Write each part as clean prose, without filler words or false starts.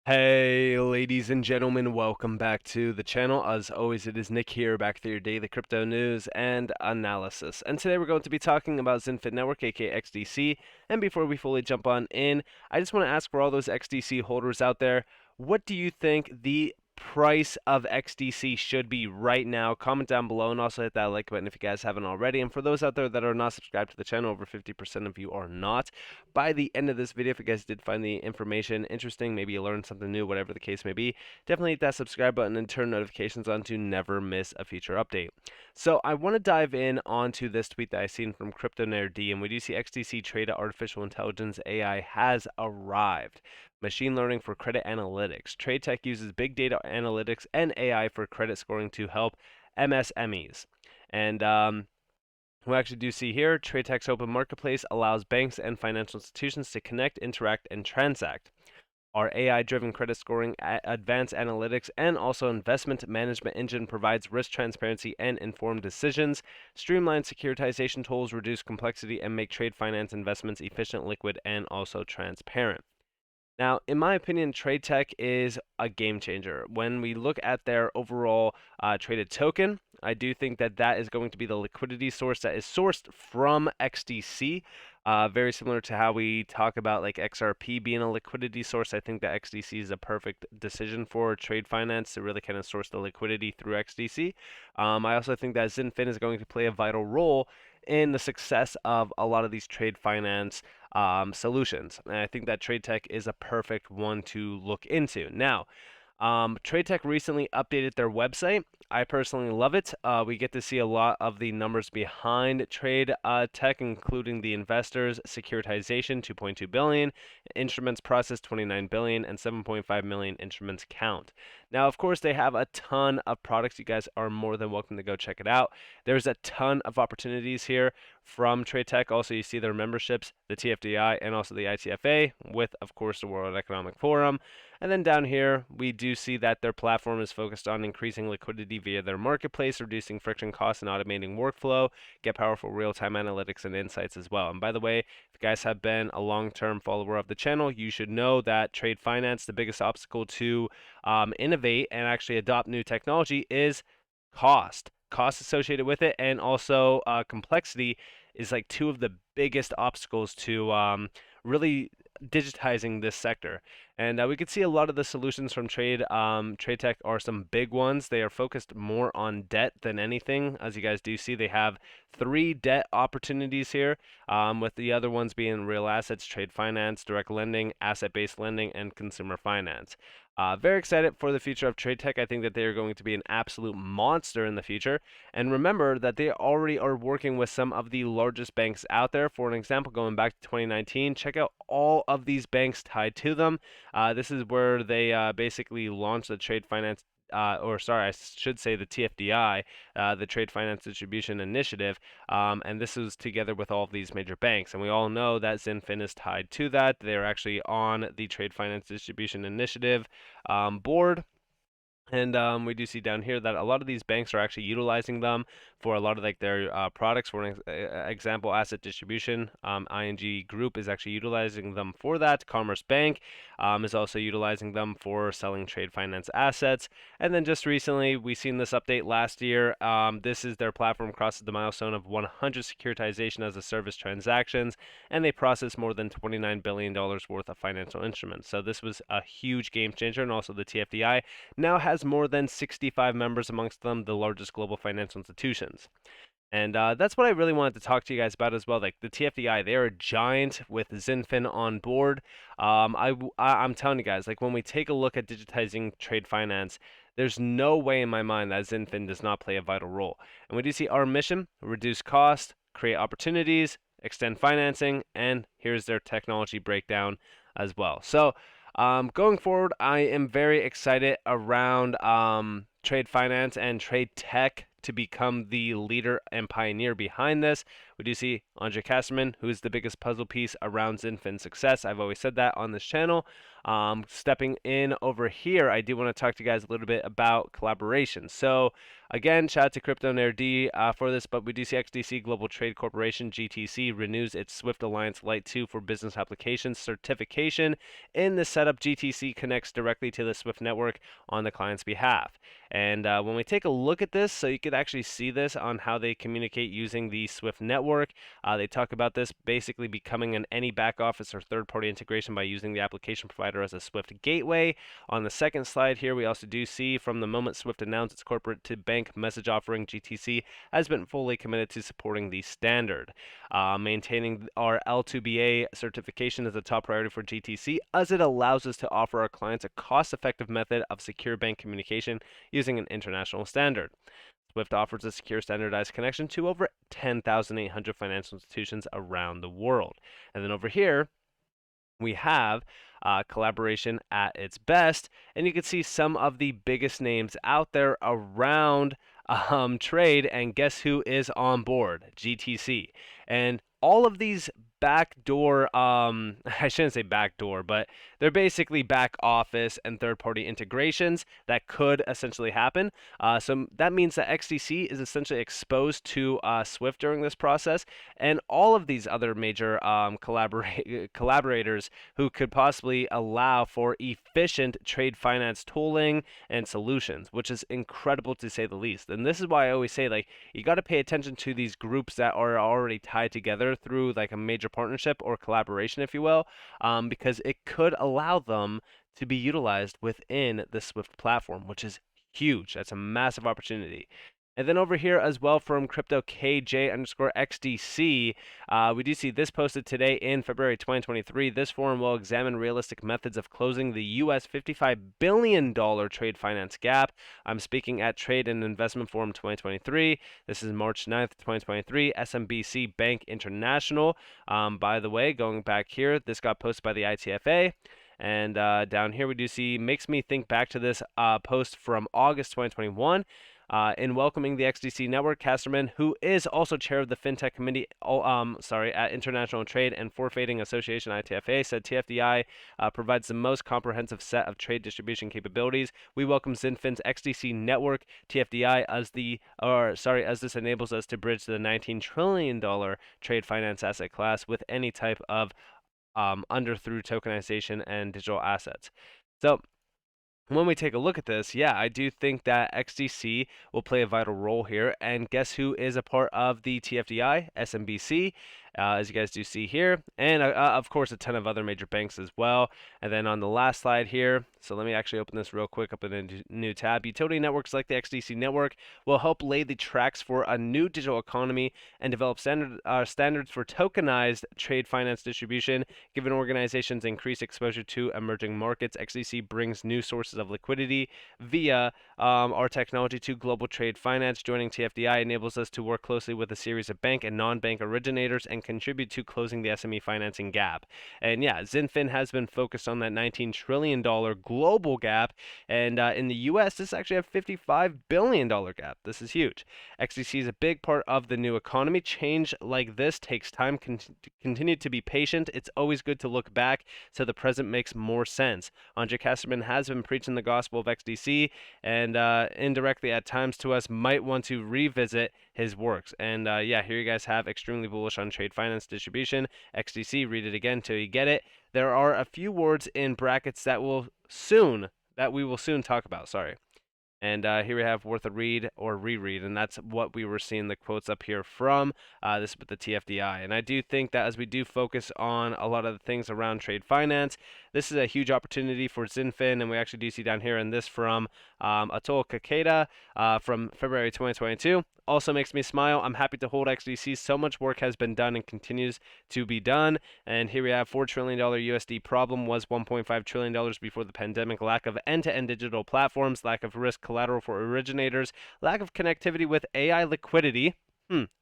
Hey, ladies and gentlemen, welcome back to the channel. As always, it is Nick here, back with your daily crypto news and analysis. And today we're going to be talking about Xinfin Network, aka XDC. And before we fully jump on in, I just want to ask for all those XDC holders out there, what do you think the price of XDC should be right now? Comment down below and also hit that like button if you guys haven't already. And for those out there that are not subscribed to the channel, over 50% of you are not. By the end of this video, if you guys did find the information interesting, maybe you learned something new, whatever the case may be, definitely hit that subscribe button and turn notifications on to never miss a future update. So I want to dive in onto this tweet that I seen from CryptoNerd, and we do see XDC Trade Artificial Intelligence AI has arrived. Machine learning for credit analytics. TradeTech uses big data analytics and AI for credit scoring to help MSMEs. And we actually do see here, TradeTech's open marketplace allows banks and financial institutions to connect, interact, and transact. Our AI-driven credit scoring, advanced analytics, and also investment management engine provides risk transparency and informed decisions. Streamlined securitization tools reduce complexity and make trade finance investments efficient, liquid, and also transparent. Now, in my opinion, TradeTech is a game changer. When we look at their overall traded token, I do think that that is going to be the liquidity source that is sourced from XDC. Very similar to how we talk about like XRP being a liquidity source. I think that XDC is a perfect decision for trade finance to really kind of source the liquidity through XDC. I also think that Xinfin is going to play a vital role in the success of a lot of these trade finance solutions. And I think that TradeTech is a perfect one to look into. Now, TradeTech recently updated their website. I personally love it. We get to see a lot of the numbers behind TradeTech, including the investors, securitization 2.2 billion, instruments processed 29 billion, and 7.5 million instruments count. Now, of course, they have a ton of products. You guys are more than welcome to go check it out. There's a ton of opportunities here from TradeTech. Also, you see their memberships, the TFDI, and also the ITFA, with, of course, the World Economic Forum. And then down here, we do see that their platform is focused on increasing liquidity via their marketplace, reducing friction costs, and automating workflow, get powerful real-time analytics and insights as well. And by the way, if you guys have been a long-term follower of the channel, you should know that trade finance, the biggest obstacle to innovate and actually adopt new technology is cost. Cost associated with it, and also complexity is like two of the biggest obstacles to really digitizing this sector. And we could see a lot of the solutions from TradeTech are some big ones. They are focused more on debt than anything. As you guys do see, they have 3 debt opportunities here, with the other ones being real assets, trade finance, direct lending, asset-based lending, and consumer finance. Very excited for the future of TradeTech. I think that they are going to be an absolute monster in the future. And remember that they already are working with some of the largest banks out there. For an example, going back to 2019, check out all of these banks tied to them. This is where they basically launched the trade finance, or sorry, I should say the TFDI, the Trade Finance Distribution Initiative, and this is together with all of these major banks. And we all know that Xinfin is tied to that. They're actually on the Trade Finance Distribution Initiative board. And we do see down here that a lot of these banks are actually utilizing them for a lot of like their products. For an example, asset distribution, ING Group is actually utilizing them for that. Commerce Bank is also utilizing them for selling trade finance assets. And then just recently, we've seen this update last year. This is their platform crosses the milestone of 100 securitization as a service transactions, and they process more than $29 billion worth of financial instruments. So this was a huge game changer, and also the TFDI now has more than 65 members, amongst them the largest global financial institutions. And that's what I really wanted to talk to you guys about as well. Like the TFDI, they're a giant with Xinfin on board. I'm telling you guys, like when we take a look at digitizing trade finance, there's no way in my mind that Xinfin does not play a vital role. And we do see our mission: reduce cost, create opportunities, extend financing, and here's their technology breakdown as well. So going forward, I am very excited around trade finance and trade tech to become the leader and pioneer behind this. We do see Andre Kasserman, who is the biggest puzzle piece around Xinfin's success. I've always said that on this channel. Stepping in over here, I do want to talk to you guys a little bit about collaboration. So again, shout out to Crypto Nerd for this, but we do see XDC Global Trade Corporation, GTC, renews its Swift Alliance Lite 2 for business applications certification. In the setup, GTC connects directly to the Swift network on the client's behalf. And when we take a look at this, so you could actually see this on how they communicate using the Swift network, they talk about this basically becoming an any back office or third-party integration by using the application provider as a Swift gateway. On the second slide here, we also do see from the moment Swift announced its corporate to bank message offering, GTC has been fully committed to supporting the standard. Maintaining our L2BA certification is a top priority for GTC as it allows us to offer our clients a cost-effective method of secure bank communication using an international standard. Swift offers a secure standardized connection to over 10,800 financial institutions around the world. And then over here, we have collaboration at its best, and you can see some of the biggest names out there around trade, and guess who is on board? GTC. And all of these backdoor, I shouldn't say backdoor, but they're basically back office and third-party integrations that could essentially happen. So that means that XDC is essentially exposed to Swift during this process, and all of these other major collaborators who could possibly allow for efficient trade finance tooling and solutions, which is incredible to say the least. And this is why I always say, like, you got to pay attention to these groups that are already tied together through like a major partnership or collaboration, if you will, because it could allow them to be utilized within the Swift platform, which is huge. That's a massive opportunity. And then over here as well from crypto KJ_XDC, we do see this posted today in February 2023. This forum will examine realistic methods of closing the US $55 billion trade finance gap. I'm speaking at Trade and Investment Forum 2023. This is March 9th, 2023, SMBC Bank International. By the way, going back here, this got posted by the ITFA. And down here we do see, makes me think back to this post from August 2021. In welcoming the XDC network, Kasserman, who is also chair of the FinTech Committee, at International Trade and Forfeiting Association (ITFA), said TFDI provides the most comprehensive set of trade distribution capabilities. We welcome Xinfin's XDC network (TFDI) as this enables us to bridge the $19 trillion trade finance asset class with any type of through tokenization and digital assets. So when we take a look at this, yeah, I do think that XDC will play a vital role here. And guess who is a part of the TFDI? SMBC, as you guys do see here. And of course, a ton of other major banks as well. And then on the last slide here, so let me actually open this real quick up in a new tab. Utility networks like the XDC network will help lay the tracks for a new digital economy and develop standards for tokenized trade finance distribution. Given organizations increased exposure to emerging markets, XDC brings new sources of liquidity via our technology to global trade finance. Joining TFDI enables us to work closely with a series of bank and non-bank originators and contribute to closing the SME financing gap. And yeah, Xinfin has been focused on that $19 trillion global gap, and in the US, this is actually a $55 billion gap. This is huge. XDC is a big part of the new economy. Change like this takes time. Continue to be patient. It's always good to look back so the present makes more sense. Andre Kasserman has been preaching the gospel of XDC, and indirectly at times to us might want to revisit his works. And yeah, here you guys have extremely bullish on trade finance distribution. XDC, read it again till you get it. There are a few words in brackets that we will soon talk about. Sorry. And here we have worth a read or reread, and that's what we were seeing the quotes up here from this with the TFDI. And I do think that as we do focus on a lot of the things around trade finance, this is a huge opportunity for Xinfin, and we actually do see down here in this from Atul Kakeda from February 2022. Also makes me smile. I'm happy to hold XDC. So much work has been done and continues to be done. And here we have $4 trillion USD problem was $1.5 trillion before the pandemic. Lack of end-to-end digital platforms, lack of risk collateral for originators, lack of connectivity with AI liquidity.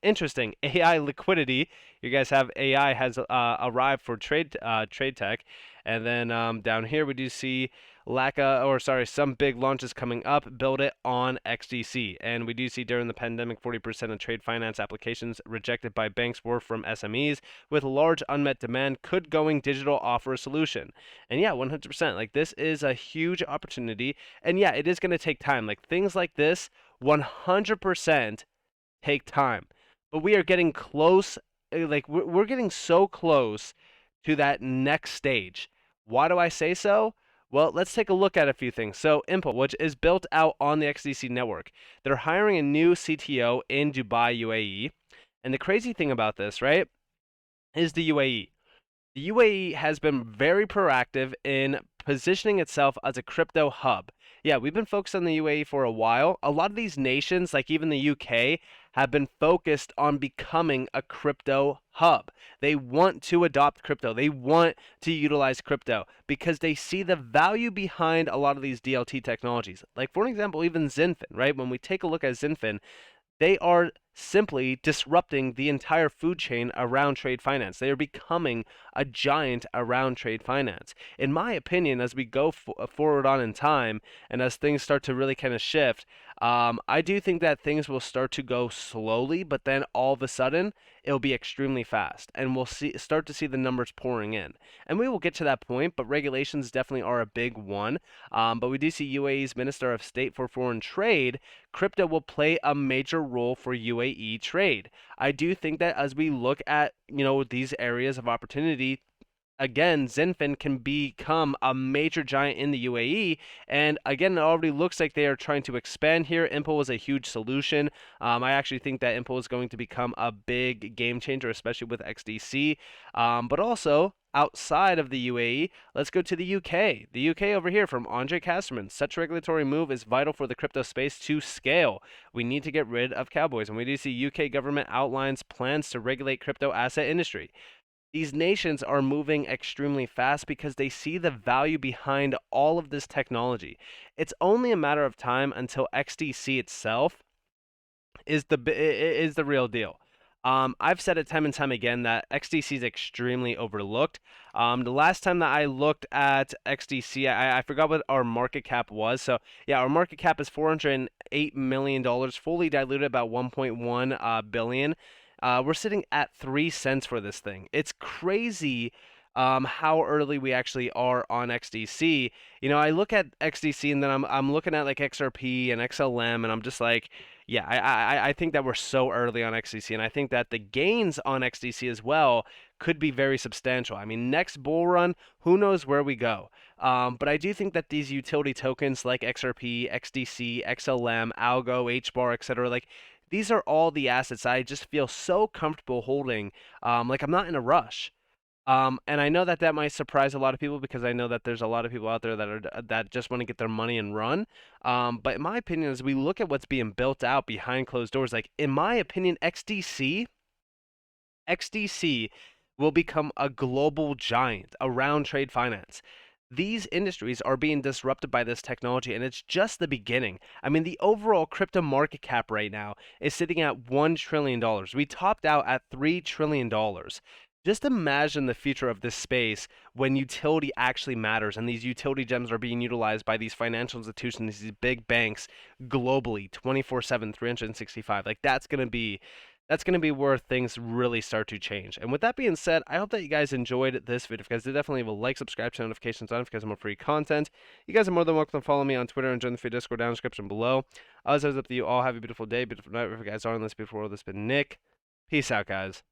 Interesting. AI liquidity. You guys have AI has arrived for TradeTech, and then down here we do see some big launches coming up. Build it on XDC, and we do see during the pandemic 40% of trade finance applications rejected by banks were from SMEs with large unmet demand. Could going digital offer a solution? And yeah, 100%. Like this is a huge opportunity, and yeah, it is going to take time. Like things like this, 100% take time. But we are getting close, like we're getting so close to that next stage. Why do I say so? Well, let's take a look at a few things. So, Impulse, which is built out on the XDC network, they're hiring a new CTO in Dubai, UAE. And the crazy thing about this, right, is the UAE. The UAE has been very proactive in positioning itself as a crypto hub. Yeah, we've been focused on the UAE for a while. A lot of these nations, like even the UK, have been focused on becoming a crypto hub. They want to adopt crypto. They want to utilize crypto because they see the value behind a lot of these DLT technologies. Like, for an example, even Xinfin, right? When we take a look at Xinfin, they are simply disrupting the entire food chain around trade finance. They are becoming a giant around trade finance. In my opinion, as we go forward on in time and as things start to really kind of shift, I do think that things will start to go slowly, but then all of a sudden it'll be extremely fast, and we'll start to see the numbers pouring in. And we will get to that point, but regulations definitely are a big one. But we do see UAE's Minister of State for Foreign Trade, crypto will play a major role for UAE trade. I do think that as we look at, these areas of opportunity, again, Xinfin can become a major giant in the UAE. And again, it already looks like they are trying to expand here. Impul was a huge solution. I actually think that Impul is going to become a big game changer, especially with XDC. But also, outside of the UAE, let's go to the UK. The UK over here from Andre Casterman. Such regulatory move is vital for the crypto space to scale. We need to get rid of cowboys. And we do see UK government outlines plans to regulate crypto asset industry. These nations are moving extremely fast because they see the value behind all of this technology. It's only a matter of time until XDC itself is the real deal. I've said it time and time again that XDC is extremely overlooked. The last time that I looked at XDC, I forgot what our market cap was. So yeah, our market cap is $408 million, fully diluted about 1.1 billion. We're sitting at 3 cents for this thing. It's crazy how early we actually are on XDC. I look at XDC and then I'm looking at like XRP and XLM, and I'm just like, yeah, I think that we're so early on XDC, and I think that the gains on XDC as well could be very substantial. I mean, next bull run, who knows where we go. But I do think that these utility tokens like XRP, XDC, XLM, Algo, HBAR, etc., like these are all the assets I just feel so comfortable holding. Like I'm not in a rush. And I know that that might surprise a lot of people because I know that there's a lot of people out there that just want to get their money and run. But in my opinion, as we look at what's being built out behind closed doors, like in my opinion, XDC will become a global giant around trade finance. These industries are being disrupted by this technology, and it's just the beginning. I mean, the overall crypto market cap right now is sitting at $1 trillion. We topped out at $3 trillion. Just imagine the future of this space when utility actually matters and these utility gems are being utilized by these financial institutions, these big banks globally, 24/7, 365. Like that's going to be where things really start to change. And with that being said, I hope that you guys enjoyed this video. If you guys did, definitely leave a like, subscribe, turn notifications on if you guys want more free content. You guys are more than welcome to follow me on Twitter and join the free Discord down in the description below. As always, up to you all. Have a beautiful day, beautiful night. If you guys are in this beautiful world, this has been Nick. Peace out, guys.